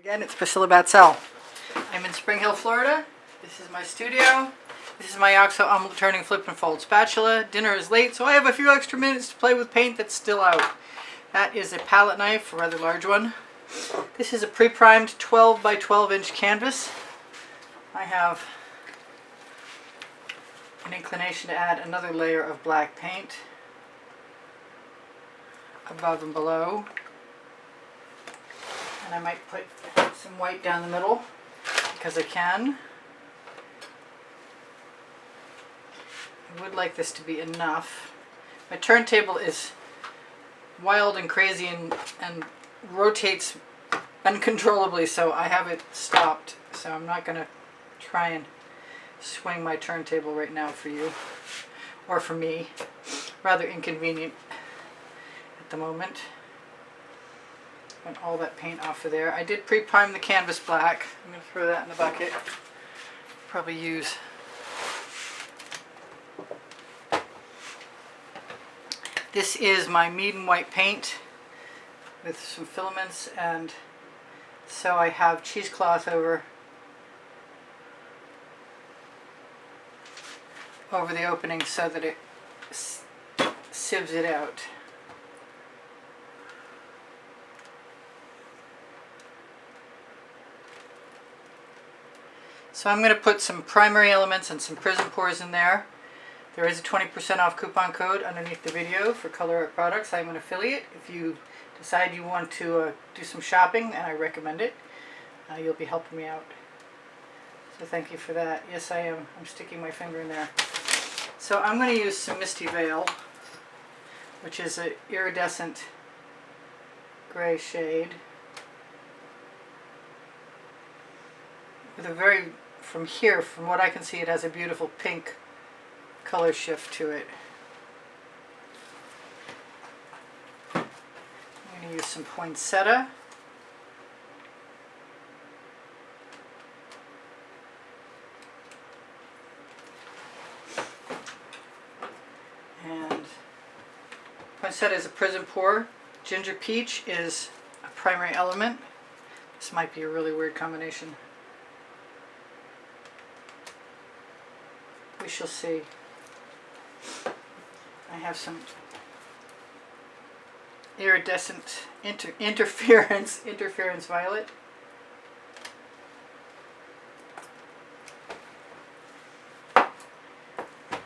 Again, it's Priscilla Batzell. I'm in Spring Hill, Florida. This is my studio. This is my OXO omelet turning flip and fold spatula. Dinner is late, so I have a few extra minutes to play with paint that's still out. That is a palette knife, a rather large one. This is a pre-primed 12 by 12 inch canvas. I have an inclination to add another layer of black paint above and below. And I might put some white down the middle because I can. I would like this to be enough. My turntable is wild and crazy and rotates uncontrollably, so I have it stopped. So I'm not going to try and swing my turntable right now for you, or for me. Rather inconvenient at the moment. And all that paint off of there. I did pre-prime the canvas black. I'm going to throw that in the bucket. Probably use this is my mead and white paint with some filaments, and so I have cheesecloth over the opening so that it sieves it out. So I'm going to put some Primary Elements and some Prizm Pours in there. There is a 20% off coupon code underneath the video for Colour Arte products. I'm an affiliate. If you decide you want to do some shopping, and I recommend it, you'll be helping me out. So thank you for that. Yes, I am. I'm sticking my finger in there. So I'm going to use some Misty Veil, which is an iridescent gray shade with a very, from here, from what I can see, it has a beautiful pink color shift to it. I'm going to use some Poinsettia. And Poinsettia is a Prizm Pour. Ginger Peach is a Primary Element. This might be a really weird combination. We shall see. I have some iridescent interference violet.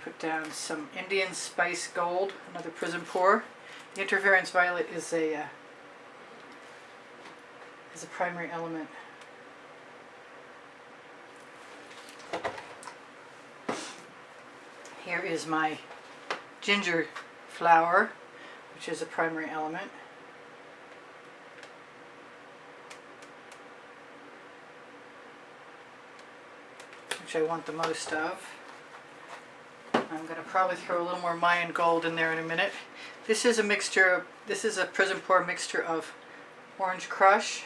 Put down some Indian Spice Gold, another Prizm Pour. The interference violet is a Primary Element. Here is my ginger flower, which is a Primary Element. Which I want the most of. I'm going to probably throw a little more Mayan Gold in there in a minute. This is a mixture, this is a Prizm Pour mixture of Orange Crush.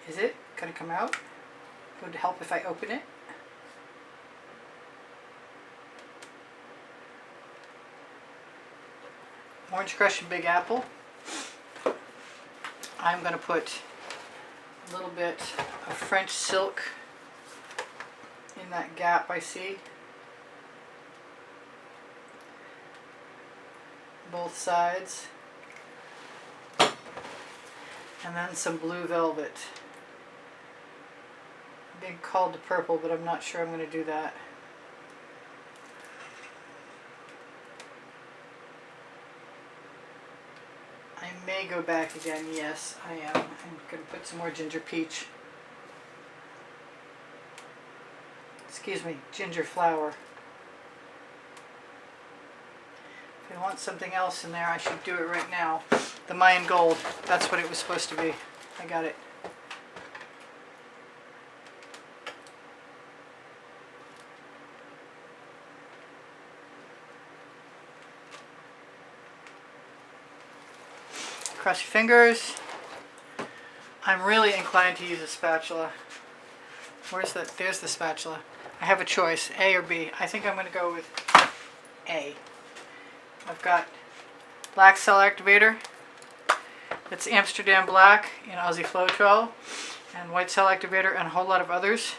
Is it going to come out? Would it help if I open it? Orange Crush and Big Apple. I'm going to put a little bit of French Silk in that gap I see. Both sides. And then some Blue Velvet. I'm being called to purple, but I'm not sure I'm going to do that. I may go back again. Yes, I am. I'm going to put some more Ginger Peach. Excuse me, Ginger Flower. If I want something else in there, I should do it right now. The Mayan Gold. That's what it was supposed to be. I got it. Cross your fingers. I'm really inclined to use a spatula. Where's the, there's the spatula. I have a choice, A or B. I think I'm going to go with A. I've got black cell activator, It's Amsterdam Black in Aussie Floetrol and White Cell Activator and a whole lot of others.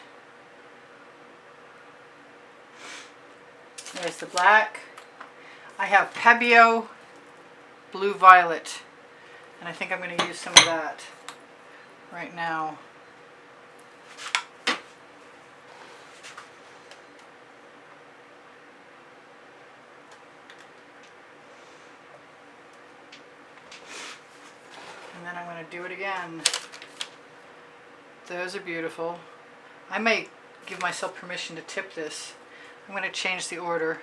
There's the black. I have P.E.s Blue Violet, and I think I'm going to use some of that right now. And then I'm going to do it again. Those are beautiful. I may give myself permission to tip this. I'm going to change the order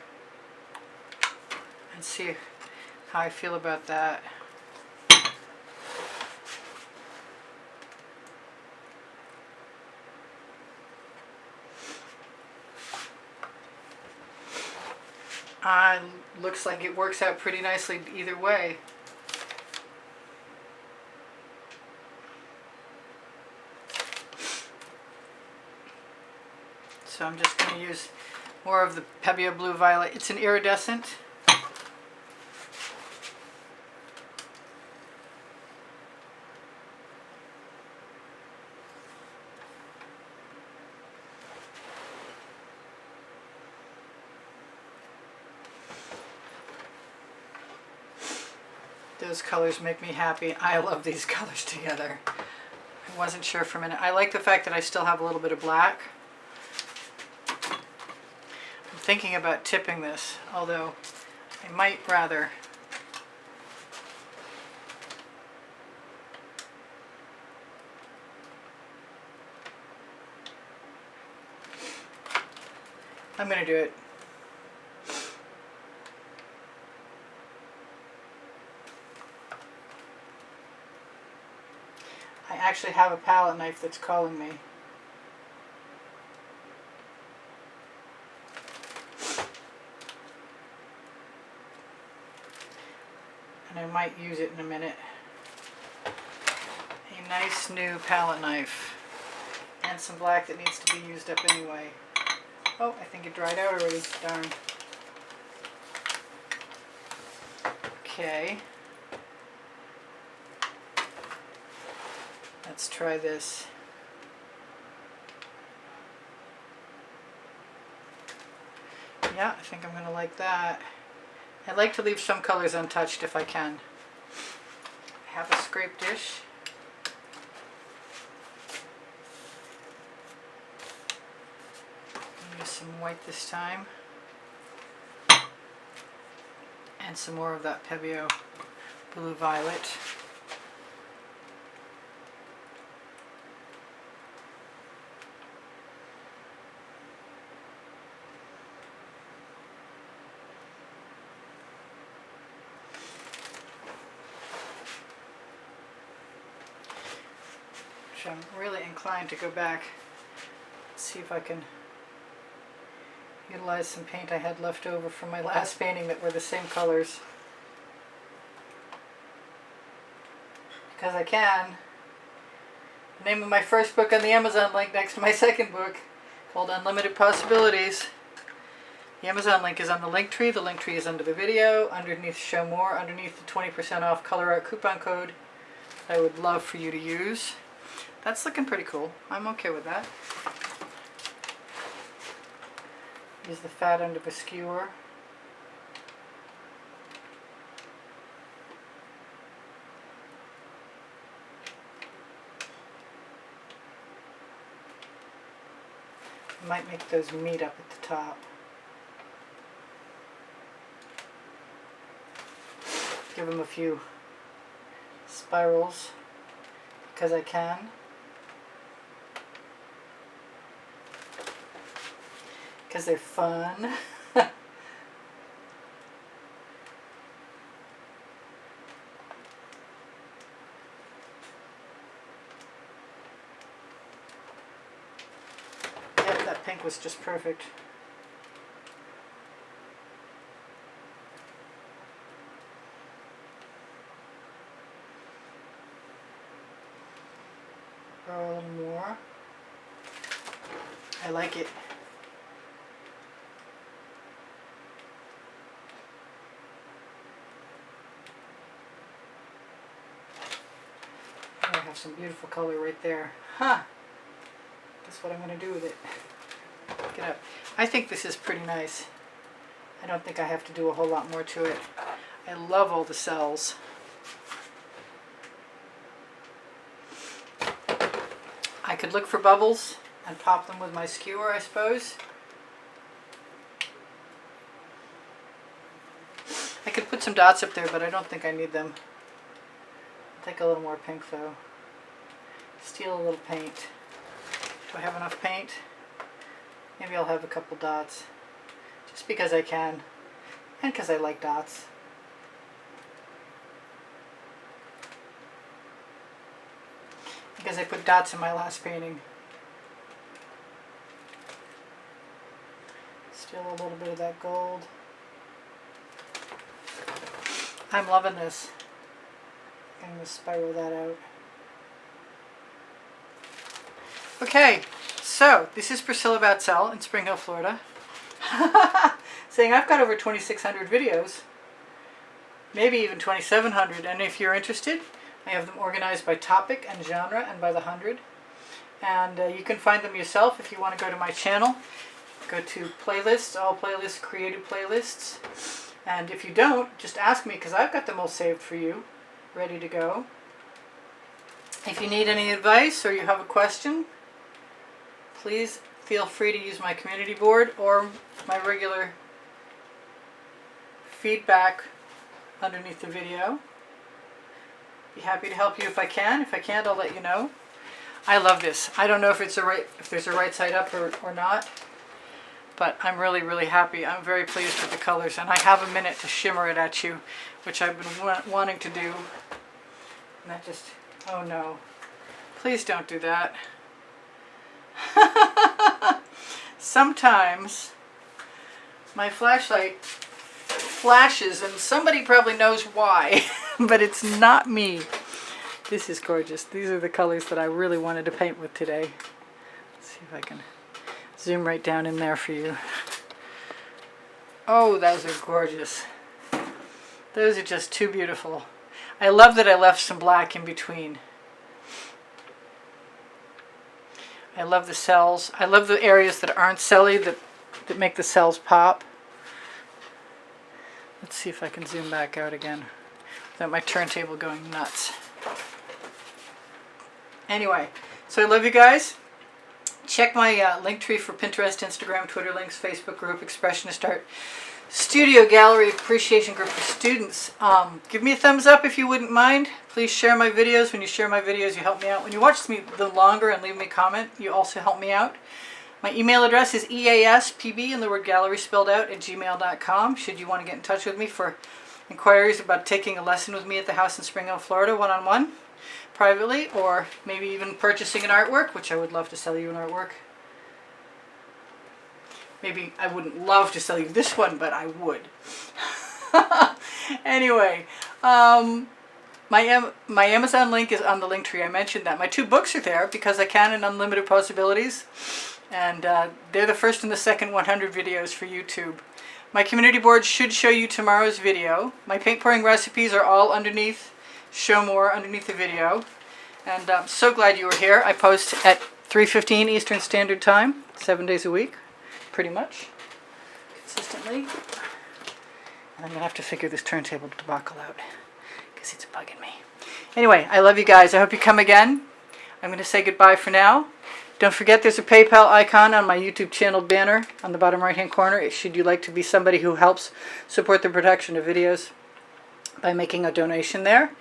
and see how I feel about that. Looks like it works out pretty nicely either way. So I'm just going to use more of the P.E.s Blue Violet. It's an iridescent. Those colors make me happy. I love these colors together. I wasn't sure for a minute. I like the fact that I still have a little bit of black. I'm thinking about tipping this, although I might rather I'm going to do it. I actually have a palette knife that's calling me. And I might use it in a minute. A nice new palette knife. And some black that needs to be used up anyway. Oh, I think it dried out already. Darn. Okay. Let's try this. Yeah, I think I'm going to like that. I like to leave some colors untouched if I can. I have a scrape dish. Use some white this time. And some more of that P.E.s Blue Violet. I'm really inclined to go back and see if I can utilize some paint I had left over from my last painting that were the same colors. Because I can. The name of my first book on the Amazon link next to my second book, called Unlimited Possibilities. The Amazon link is on the link tree. The link tree is under the video. Underneath Show More, underneath the 20% off Colour Arte coupon code I would love for you to use. That's looking pretty cool. I'm okay with that. Use the fat end of a skewer. I might make those meet up at the top. Give them a few spirals because I can. Because they're fun. Yeah, that pink was just perfect. Or a little more. I like it. some beautiful color right there. Huh. That's what I'm going to do with it. Get up. I think this is pretty nice. I don't think I have to do a whole lot more to it. I love all the cells. I could look for bubbles and pop them with my skewer, I suppose. I could put some dots up there, but I don't think I need them. I'll take a little more pink though. Steal a little paint. Do I have enough paint? Maybe I'll have a couple dots. Just because I can. And because I like dots. Because I put dots in my last painting. Steal a little bit of that gold. I'm loving this. I'm going to spiral that out. Okay, so this is Priscilla Batzell in Spring Hill, Florida. Saying I've got over 2,600 videos. Maybe even 2,700. And if you're interested, I have them organized by topic and genre and by the 100. And you can find them yourself if you want to go to my channel. Go to playlists, all playlists, created playlists. And if you don't, just ask me because I've got them all saved for you, ready to go. If you need any advice or you have a question, please feel free to use my community board or my regular feedback underneath the video. Be happy to help you if I can. If I can't, I'll let you know. I love this. I don't know if there's a right side up or not. But I'm really, really happy. I'm very pleased with the colors. And I have a minute to shimmer it at you, which I've been wanting to do. And that just, oh no. Please don't do that. Sometimes my flashlight flashes and somebody probably knows why, but it's not me. This is gorgeous. These are the colors that I really wanted to paint with today. Let's see if I can zoom right down in there for you. Oh, those are gorgeous. Those are just too beautiful. I love that I left some black in between. I love the cells. I love the areas that aren't celly that make the cells pop. Let's see if I can zoom back out again without my turntable going nuts. Anyway, so I love you guys. Check my link tree for Pinterest, Instagram, Twitter links, Facebook group, Expressionist Art, Studio Gallery Appreciation Group for students. Give me a thumbs up if you wouldn't mind. Please share my videos. When you share my videos, you help me out. When you watch them longer and leave me a comment, you also help me out. My email address is easpb, and the word gallery spelled out, @gmail.com. Should you want to get in touch with me for inquiries about taking a lesson with me at the house in Spring Hill, Florida, one-on-one. Privately, or maybe even purchasing an artwork, which I would love to sell you an artwork. Maybe I wouldn't love to sell you this one, but I would. Anyway, my Amazon link is on the link tree. I mentioned that. My 2 books are there because I can in Unlimited Possibilities. And they're the first and the second 100 videos for YouTube. My community board should show you tomorrow's video. My paint pouring recipes are all underneath. Show more underneath the video. And I'm so glad you were here. I post at 3:15 Eastern Standard Time, 7 days a week, pretty much, consistently. And I'm going to have to figure this turntable debacle out because it's bugging me. Anyway, I love you guys. I hope you come again. I'm going to say goodbye for now. Don't forget there's a PayPal icon on my YouTube channel banner on the bottom right hand corner should you like to be somebody who helps support the production of videos by making a donation there.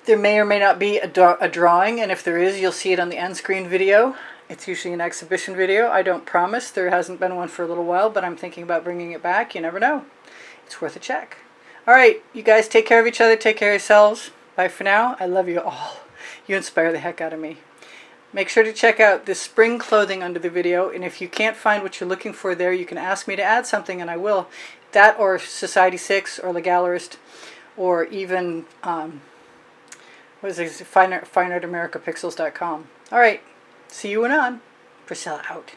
There may or may not be a drawing, and if there is, you'll see it on the end screen video. It's usually an exhibition video. I don't promise. There hasn't been one for a little while, but I'm thinking about bringing it back. You never know. It's worth a check. All right, you guys take care of each other. Take care of yourselves. Bye for now. I love you all. You inspire the heck out of me. Make sure to check out the spring clothing under the video, and if you can't find what you're looking for there, you can ask me to add something, and I will. That or Society 6 or The Gallerist, or even what is it? FineArtAmericaPixels.com. All right, see you and on. Priscilla out.